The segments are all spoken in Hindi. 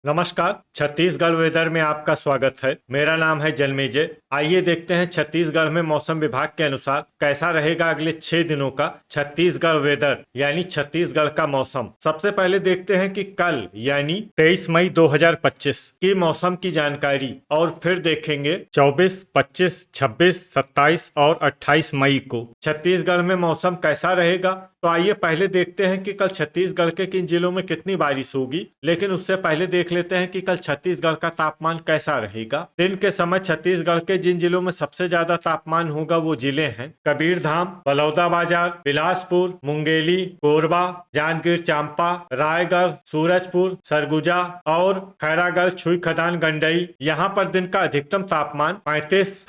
नमस्कार। छत्तीसगढ़ वेदर में आपका स्वागत है। मेरा नाम है जन्मेजय। आइए देखते हैं छत्तीसगढ़ में मौसम विभाग के अनुसार कैसा रहेगा अगले 6 दिनों का छत्तीसगढ़ वेदर यानी छत्तीसगढ़ का मौसम। सबसे पहले देखते हैं कि कल यानी 23 मई 2025 की मौसम की जानकारी और फिर देखेंगे 24, 25, 26, 27 और 28 मई को छत्तीसगढ़ में मौसम कैसा रहेगा। तो आइए पहले देखते हैं कि कल छत्तीसगढ़ के किन जिलों में कितनी बारिश होगी, लेकिन उससे पहले देख लेते हैं कि कल छत्तीसगढ़ का तापमान कैसा रहेगा। दिन के समय छत्तीसगढ़ के जिन जिलों में सबसे ज्यादा तापमान होगा वो जिले हैं कबीरधाम, बलौदाबाजार, बिलासपुर, मुंगेली, कोरबा, जांजगीर चांपा, रायगढ़, सूरजपुर, सरगुजा और खैरागढ़, छुई खदान, गंडई। यहाँ पर दिन का अधिकतम तापमान 35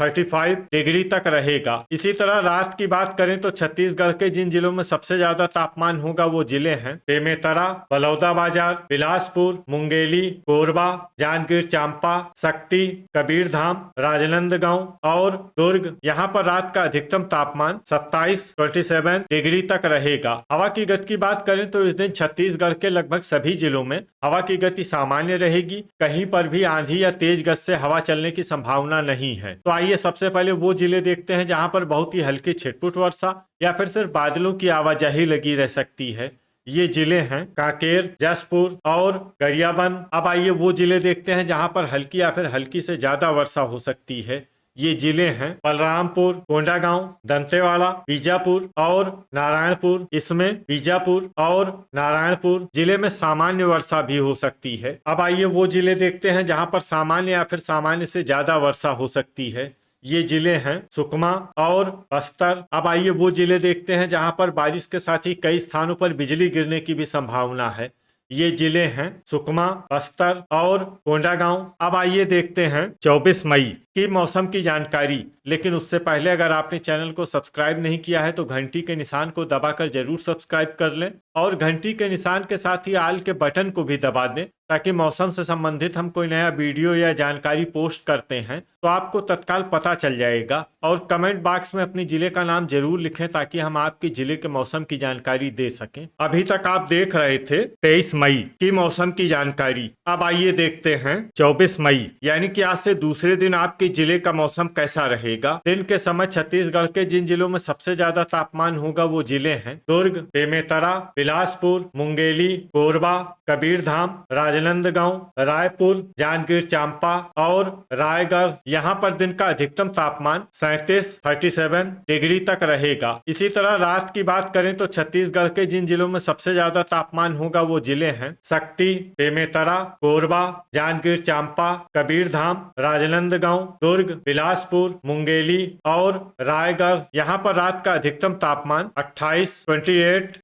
डिग्री तक रहेगा। इसी तरह रात की बात करें तो छत्तीसगढ़ के जिन जिलों में सबसे ज्यादा तापमान होगा वो जिले हैं बेमेतरा, बलौदाबाजार, बिलासपुर, मुंगेली, कोरबा, जांजगीर चांपा, शक्ति, कबीरधाम, राजनांदगांव और दुर्ग। यहाँ पर रात का अधिकतम तापमान 27 डिग्री तक रहेगा। हवा की गति की बात करें तो इस दिन छत्तीसगढ़ के लगभग सभी जिलों में हवा की गति सामान्य रहेगी। कहीं पर भी आंधी या तेज गति से हवा चलने की संभावना नहीं है। तो आइए सबसे पहले वो जिले देखते हैं जहाँ पर बहुत ही हल्की छिटपुट वर्षा या फिर सिर्फ बादलों की आवाजाही लगी रह सकती है। ये जिले हैं कांकेर, जसपुर और गरियाबंद। अब आइए वो जिले देखते हैं जहां पर हल्की या फिर हल्की से ज्यादा वर्षा हो सकती है। ये जिले हैं बलरामपुर, कोंडागांव, दंतेवाड़ा, बीजापुर और नारायणपुर। इसमें बीजापुर और नारायणपुर जिले में सामान्य वर्षा भी हो सकती है। अब आइए वो जिले देखते हैं जहां पर सामान्य या फिर सामान्य से ज्यादा वर्षा हो सकती है। ये जिले हैं सुकमा और बस्तर। अब आइए वो जिले देखते हैं जहां पर बारिश के साथ ही कई स्थानों पर बिजली गिरने की भी संभावना है। ये जिले हैं सुकमा, बस्तर और कोंडागांव। अब आइए देखते हैं 24 मई की मौसम की जानकारी। लेकिन उससे पहले अगर आपने चैनल को सब्सक्राइब नहीं किया है तो घंटी के निशान को दबाकर जरूर सब्सक्राइब कर लें और घंटी के निशान के साथ ही आल के बटन को भी दबा दें, ताकि मौसम से संबंधित हम कोई नया वीडियो या जानकारी पोस्ट करते हैं तो आपको तत्काल पता चल जाएगा। और कमेंट बॉक्स में अपने जिले का नाम जरूर लिखें ताकि हम आपके जिले के मौसम की जानकारी दे सकें। अभी तक आप देख रहे थे 23 मई की मौसम की जानकारी। अब आइए देखते हैं 24 मई यानी कि आज से दूसरे दिन आपके जिले का मौसम कैसा रहेगा। दिन के समय छत्तीसगढ़ के जिन जिलों में सबसे ज्यादा तापमान होगा वो जिले हैं दुर्ग, बेमेतरा, बिलासपुर, मुंगेली, कोरबा, कबीरधाम, राजनांदगांव, रायपुर, जांजगीर चांपा और रायगढ़। यहाँ पर दिन का अधिकतम तापमान 37 डिग्री तक रहेगा। इसी तरह रात की बात करें तो छत्तीसगढ़ के जिन जिलों में सबसे ज्यादा तापमान होगा वो जिले हैं शक्ति, बेमेतरा, कोरबा, जांजगीर चांपा, कबीरधाम, राजनांदगांव, दुर्ग, बिलासपुर, मुंगेली और रायगढ़। यहाँ पर रात का अधिकतम तापमान 28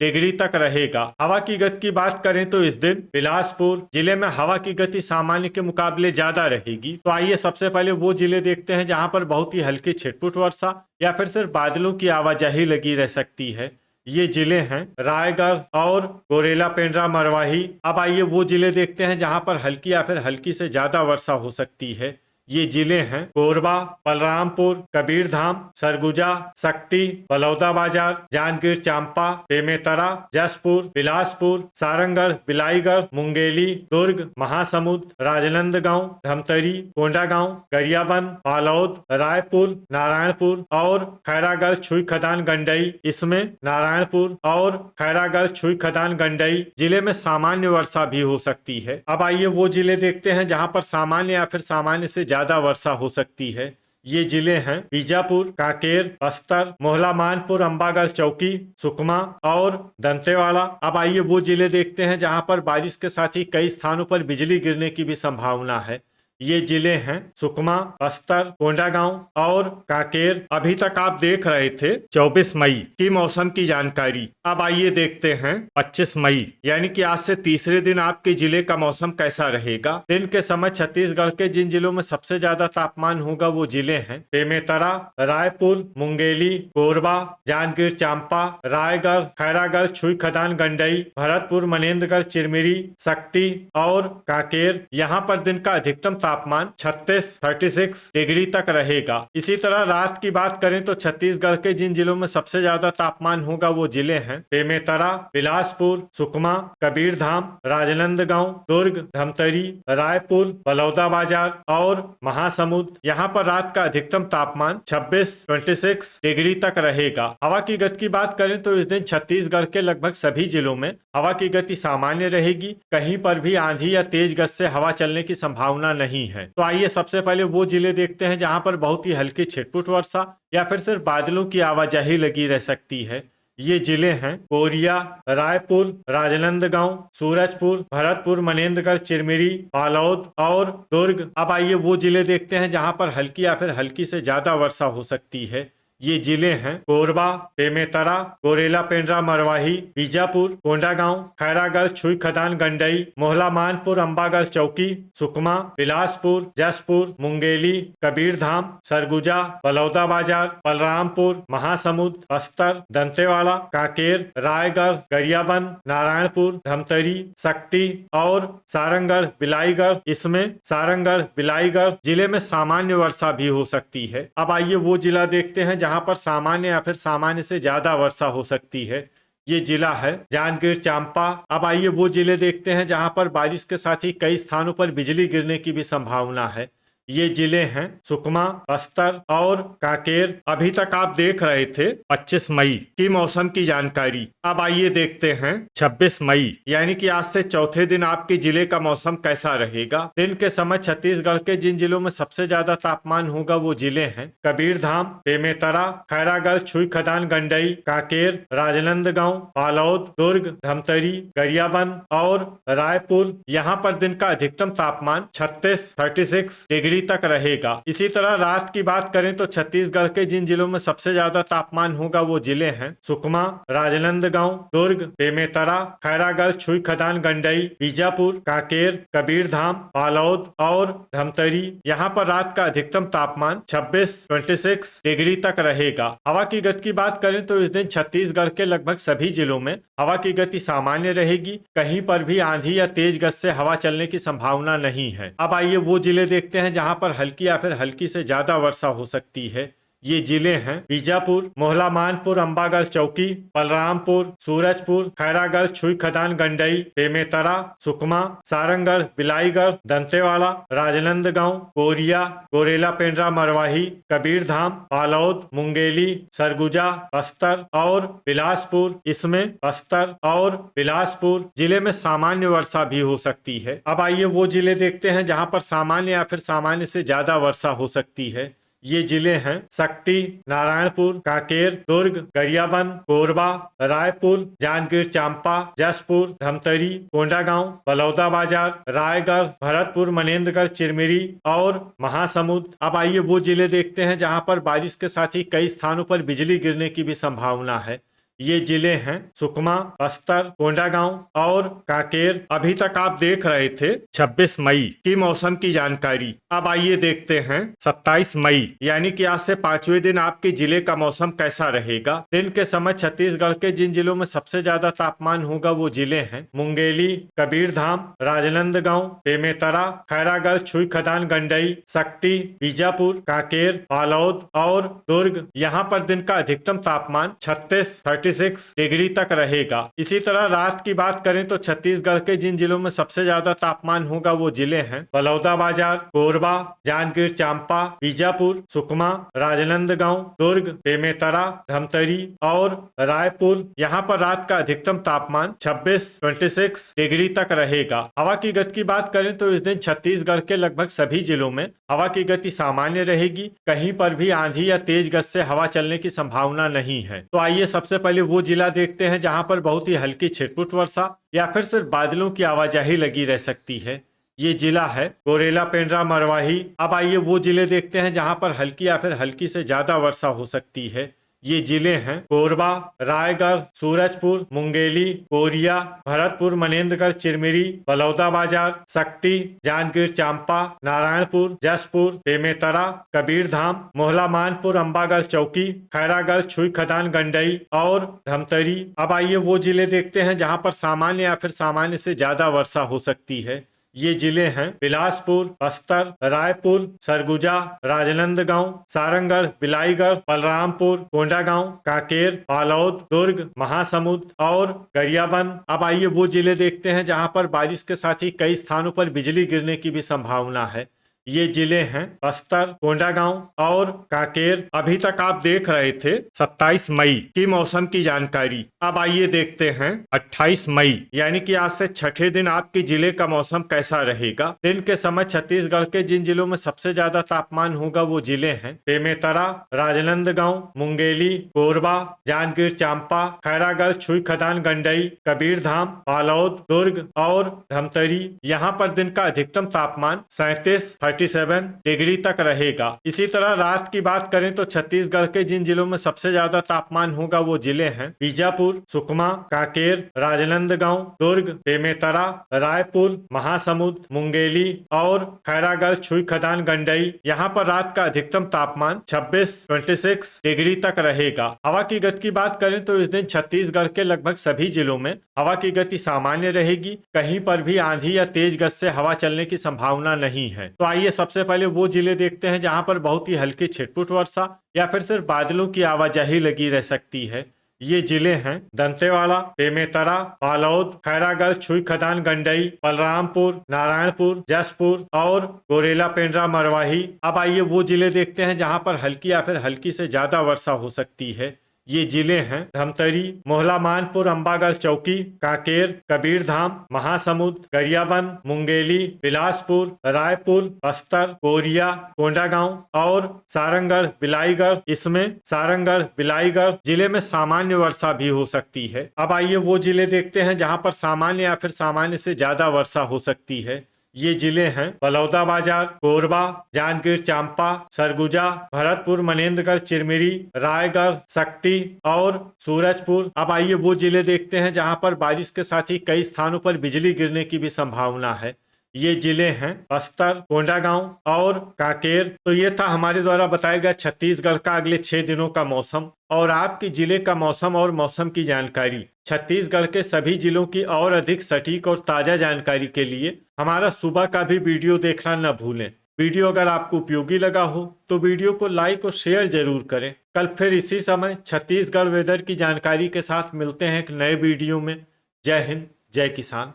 डिग्री तक रहेगा। हवा की गति की बात करें तो इस दिन बिलासपुर जिले में हवा की गति सामान्य के मुकाबले ज्यादा रहेगी। तो आइए सबसे पहले वो जिले देखते हैं जहां पर बहुत ही हल्की छिटपुट वर्षा या फिर सिर्फ बादलों की आवाजाही लगी रह सकती है। ये जिले हैं रायगढ़ और गोरेला, पेंड्रा, मरवाही। अब आइए वो जिले देखते हैं जहां पर हल्की या फिर हल्की से ज्यादा वर्षा हो सकती है। ये जिले हैं कोरबा, बलरामपुर, कबीरधाम, सरगुजा, शक्ति, बलौदाबाजार, जांजगीर चांपा, बेमेतरा, जसपुर, बिलासपुर, सारंगढ़, बिलाईगढ़, मुंगेली, दुर्ग, महासमुंद, राजनांदगांव, धमतरी, कोंडागांव, गरियाबंद, बालोद, रायपुर, नारायणपुर और खैरागढ़, छुई खदान, गंडई। इसमें नारायणपुर और खैरागढ़, छुई खदान, गंडई जिले में सामान्य वर्षा भी हो सकती है। अब आइए वो जिले देखते हैं जहां पर सामान्य या फिर सामान्य से ज्यादा वर्षा हो सकती है। ये जिले हैं बीजापुर, कांकेर, बस्तर, मोहला, मानपुर, अंबागढ़, चौकी, सुकमा और दंतेवाड़ा। अब आइए वो जिले देखते हैं जहां पर बारिश के साथ ही कई स्थानों पर बिजली गिरने की भी संभावना है। ये जिले हैं सुकमा, बस्तर, कोंडागांव और कांकेर। अभी तक आप देख रहे थे 24 मई की मौसम की जानकारी। अब आइए देखते हैं 25 मई यानी कि आज से तीसरे दिन आपके जिले का मौसम कैसा रहेगा। दिन के समय छत्तीसगढ़ के जिन जिलों में सबसे ज्यादा तापमान होगा वो जिले हैं बेमेतरा, रायपुर, मुंगेली, कोरबा, जांजगीर चांपा, रायगढ़, खैरागढ़, छुई खदान, गंडई, भरतपुर, मनेन्द्रगढ़, चिरमिरी, शक्ति और कांकेर। यहाँ पर दिन का अधिकतम तापमान 36 डिग्री तक रहेगा। इसी तरह रात की बात करें तो छत्तीसगढ़ के जिन जिलों में सबसे ज्यादा तापमान होगा वो जिले हैं बेमेतरा, बिलासपुर, सुकमा, कबीरधाम, राजनांदगांव, दुर्ग, धमतरी, रायपुर, बलौदाबाजार और महासमुंद। यहाँ पर रात का अधिकतम तापमान 26 डिग्री तक रहेगा। हवा की गति की बात करें तो इस दिन छत्तीसगढ़ के लगभग सभी जिलों में हवा की गति सामान्य रहेगी। कहीं पर भी आंधी या तेज गति से हवा चलने की संभावना नहीं है। तो आइए सबसे पहले वो जिले देखते हैं जहां पर बहुत ही हल्की छिटपुट वर्षा या फिर सिर्फ बादलों की आवाजाही लगी रह सकती है। ये जिले हैं कोरिया, रायपुर, राजनांदगांव, सूरजपुर, भरतपुर, मनेन्द्रगढ़, चिरमिरी, बालोद और दुर्ग। अब आइए वो जिले देखते हैं जहां पर हल्की या फिर हल्की से ज्यादा वर्षा हो सकती है। ये जिले हैं कोरबा, बेमेतरा, गोरेला, पेंड्रा, मरवाही, बीजापुर, कोंडागांव, खैरागढ़, छुई खदान, गंडई, मोहला, मानपुर, अंबागढ़, चौकी, सुकमा, बिलासपुर, जसपुर, मुंगेली, कबीरधाम, सरगुजा, बलौदाबाजार, बलरामपुर, महासमुंद, बस्तर, दंतेवाड़ा, कांकेर, रायगढ़, गरियाबंद, नारायणपुर, धमतरी, शक्ति और सारंगढ़, बिलाईगढ़। इसमें सारंगढ़, बिलाईगढ़ जिले में सामान्य वर्षा भी हो सकती है। अब आइए वो जिला देखते हैं जहां पर सामान्य या फिर सामान्य से ज्यादा वर्षा हो सकती है। ये जिला है जांजगीर चांपा। अब आइए वो जिले देखते हैं जहां पर बारिश के साथ ही कई स्थानों पर बिजली गिरने की भी संभावना है। ये जिले हैं सुकमा, बस्तर और कांकेर। अभी तक आप देख रहे थे 25 मई की मौसम की जानकारी। अब आइए देखते हैं 26 मई यानी कि आज से चौथे दिन आपके जिले का मौसम कैसा रहेगा। दिन के समय छत्तीसगढ़ के जिन जिलों में सबसे ज्यादा तापमान होगा वो जिले हैं कबीरधाम, बेमेतरा, खैरागढ़, छुई खदान, गंडई, कांकेर, राजनांदगांव, बालोद, दुर्ग, धमतरी, गरियाबंद और रायपुर। यहाँ पर दिन का अधिकतम तापमान 36 डिग्री तक रहेगा। इसी तरह रात की बात करें तो छत्तीसगढ़ के जिन जिलों में सबसे ज्यादा तापमान होगा वो जिले हैं सुकमा, राजनांदगांव, दुर्ग, बेमेतरा, खैरागढ़, छुई खदान, गंडई, बीजापुर, कांकेर, कबीरधाम, बालोद और धमतरी। यहाँ पर रात का अधिकतम तापमान 26 डिग्री तक रहेगा। हवा की गति की बात करें तो इस दिन छत्तीसगढ़ के लगभग सभी जिलों में हवा की गति सामान्य रहेगी। कहीं पर भी आंधी या तेज गति से हवा चलने की संभावना नहीं है। अब आइए वो जिले देखते हैं जहां पर हल्की या फिर हल्की से ज्यादा वर्षा हो सकती है। ये जिले हैं बीजापुर, मोहला, मानपुर, अंबागढ़, चौकी, बलरामपुर, सूरजपुर, खैरागढ़, छुई खदान, गंडई, बेमेतरा, सुकमा, सारंगढ़, बिलाईगढ़, दंतेवाड़ा, राजनांदगांव, कोरिया, गोरेला, पेंड्रा, मरवाही, कबीरधाम, बालोद, मुंगेली, सरगुजा, बस्तर और बिलासपुर। इसमें बस्तर और बिलासपुर जिले में सामान्य वर्षा भी हो सकती है। अब आइए वो जिले देखते हैं जहां पर सामान्य या फिर सामान्य से ज्यादा वर्षा हो सकती है। ये जिले हैं शक्ति, नारायणपुर, कांकेर, दुर्ग, गरियाबंद, कोरबा, रायपुर, जांजगीर चांपा, जसपुर, धमतरी, कोंडागांव, बलौदाबाजार, रायगढ़, भरतपुर, मनेन्द्रगढ़, चिरमिरी और महासमुंद। अब आइए वो जिले देखते हैं जहां पर बारिश के साथ ही कई स्थानों पर बिजली गिरने की भी संभावना है। ये जिले हैं सुकमा, बस्तर, कोंडागांव और कांकेर। अभी तक आप देख रहे थे 26 मई की मौसम की जानकारी। अब आइए देखते हैं 27 मई यानी कि आज से 5वें दिन आपके जिले का मौसम कैसा रहेगा। दिन के समय छत्तीसगढ़ के जिन जिलों में सबसे ज्यादा तापमान होगा वो जिले हैं मुंगेली, कबीरधाम, राजनांदगांव, बेमेतरा, खैरागढ़, छुई खदान, गंडई, शक्ति, बीजापुर, कांकेर, बालोद और दुर्ग। यहाँ पर दिन का अधिकतम तापमान 36 डिग्री तक रहेगा। इसी तरह रात की बात करें तो छत्तीसगढ़ के जिन जिलों में सबसे ज्यादा तापमान होगा वो जिले हैं बलौदाबाजार, कोरबा, जांजगीर चांपा, बीजापुर, सुकमा, राजनांदगांव, दुर्ग, बेमेतरा, धमतरी और रायपुर। यहाँ पर रात का अधिकतम तापमान 26 डिग्री तक रहेगा। हवा की गति की बात करें तो इस दिन छत्तीसगढ़ के लगभग सभी जिलों में हवा की गति सामान्य रहेगी। कहीं पर भी आंधी या तेज गति से हवा चलने की संभावना नहीं है। तो आइए सबसे पहले वो जिला देखते हैं जहां पर बहुत ही हल्की छिटपुट वर्षा या फिर सिर्फ बादलों की आवाजाही लगी रह सकती है। ये जिला है गोरेला, पेंड्रा, मरवाही। अब आइए वो जिले देखते हैं जहां पर हल्की या फिर हल्की से ज्यादा वर्षा हो सकती है। ये जिले हैं कोरबा, रायगढ़, सूरजपुर, मुंगेली, कोरिया, भरतपुर, मनेन्द्रगढ़, चिरमिरी, बलौदाबाजार, शक्ति, जांजगीर चांपा, नारायणपुर, जसपुर, बेमेतरा, कबीरधाम, मोहला, मानपुर, अंबागढ़, चौकी, खैरागढ़, छुई खदान, गंडई और धमतरी। अब आइए वो जिले देखते हैं जहां पर सामान्य या फिर सामान्य से ज्यादा वर्षा हो सकती है। ये जिले हैं बिलासपुर, बस्तर, रायपुर, सरगुजा, राजनांदगांव, सारंगढ़, बिलाईगढ़, बलरामपुर, कोंडागांव, कांकेर, बालोद, दुर्ग, महासमुंद और गरियाबंद। अब आइए वो जिले देखते हैं जहां पर बारिश के साथ ही कई स्थानों पर बिजली गिरने की भी संभावना है। ये जिले हैं बस्तर, कोंडागांव और कांकेर। अभी तक आप देख रहे थे 27 मई की मौसम की जानकारी। अब आइए देखते हैं 28 मई यानी कि आज से छठे दिन आपके जिले का मौसम कैसा रहेगा। दिन के समय छत्तीसगढ़ के जिन जिलों में सबसे ज्यादा तापमान होगा वो जिले हैं बेमेतरा, राजनांदगांव, मुंगेली, कोरबा, जांजगीर चांपा, खैरागढ़, छुई खदान, गंडई, कबीरधाम, बालोद, दुर्ग और धमतरी। यहाँ पर दिन का अधिकतम तापमान 37 डिग्री तक रहेगा। इसी तरह रात की बात करें तो छत्तीसगढ़ के जिन जिलों में सबसे ज्यादा तापमान होगा वो जिले हैं बीजापुर, सुकमा, कांकेर, राजनांदगांव, दुर्ग, बेमेतरा, रायपुर, महासमुंद, मुंगेली और खैरागढ़, छुई खदान, गंडई। यहाँ पर रात का अधिकतम तापमान 26 डिग्री तक रहेगा। हवा की गति की बात करें तो इस दिन छत्तीसगढ़ के लगभग सभी जिलों में हवा की गति सामान्य रहेगी। कहीं पर भी आंधी या तेज गति से हवा चलने की संभावना नहीं है। तो आइए सबसे पहले वो जिले देखते हैं जहां पर बहुत ही हल्की छिटपुट वर्षा या फिर सिर्फ बादलों की आवाजाही लगी रह सकती है। ये जिले हैं दंतेवाड़ा, बेमेतरा, बालोद, खैरागढ़, छुई खदान, गंडई, बलरामपुर, नारायणपुर, जसपुर और गोरेला, पेंड्रा, मरवाही। अब आइए वो जिले देखते हैं जहां पर हल्की या फिर हल्की से ज्यादा वर्षा हो सकती है। ये जिले हैं धमतरी, मोहला, मानपुर, अंबागढ़ चौकी, कांकेर, कबीरधाम, महासमुंद, गरियाबंद, मुंगेली, बिलासपुर, रायपुर, बस्तर, कोरिया, कोंडागांव और सारंगढ़, बिलाईगढ़। इसमें सारंगढ़, बिलाईगढ़ जिले में सामान्य वर्षा भी हो सकती है। अब आइए वो जिले देखते हैं जहां पर सामान्य या फिर सामान्य से ज्यादा वर्षा हो सकती है। ये जिले हैं बलौदाबाजार, कोरबा, जांजगीर चांपा, सरगुजा, भरतपुर, मनेन्द्रगढ़, चिरमिरी, रायगढ़, शक्ति और सूरजपुर। अब आइए वो जिले देखते हैं जहां पर बारिश के साथ ही कई स्थानों पर बिजली गिरने की भी संभावना है। ये जिले हैं बस्तर, कोंडागांव और कांकेर। तो ये था हमारे द्वारा बताया गया छत्तीसगढ़ का अगले 6 दिनों का मौसम और आपके जिले का मौसम और मौसम की जानकारी। छत्तीसगढ़ के सभी जिलों की और अधिक सटीक और ताजा जानकारी के लिए हमारा सुबह का भी वीडियो देखना न भूलें। वीडियो अगर आपको उपयोगी लगा हो तो वीडियो को लाइक और शेयर जरूर करें। कल फिर इसी समय छत्तीसगढ़ वेदर की जानकारी के साथ मिलते हैं एक नए वीडियो में। जय हिंद, जय किसान।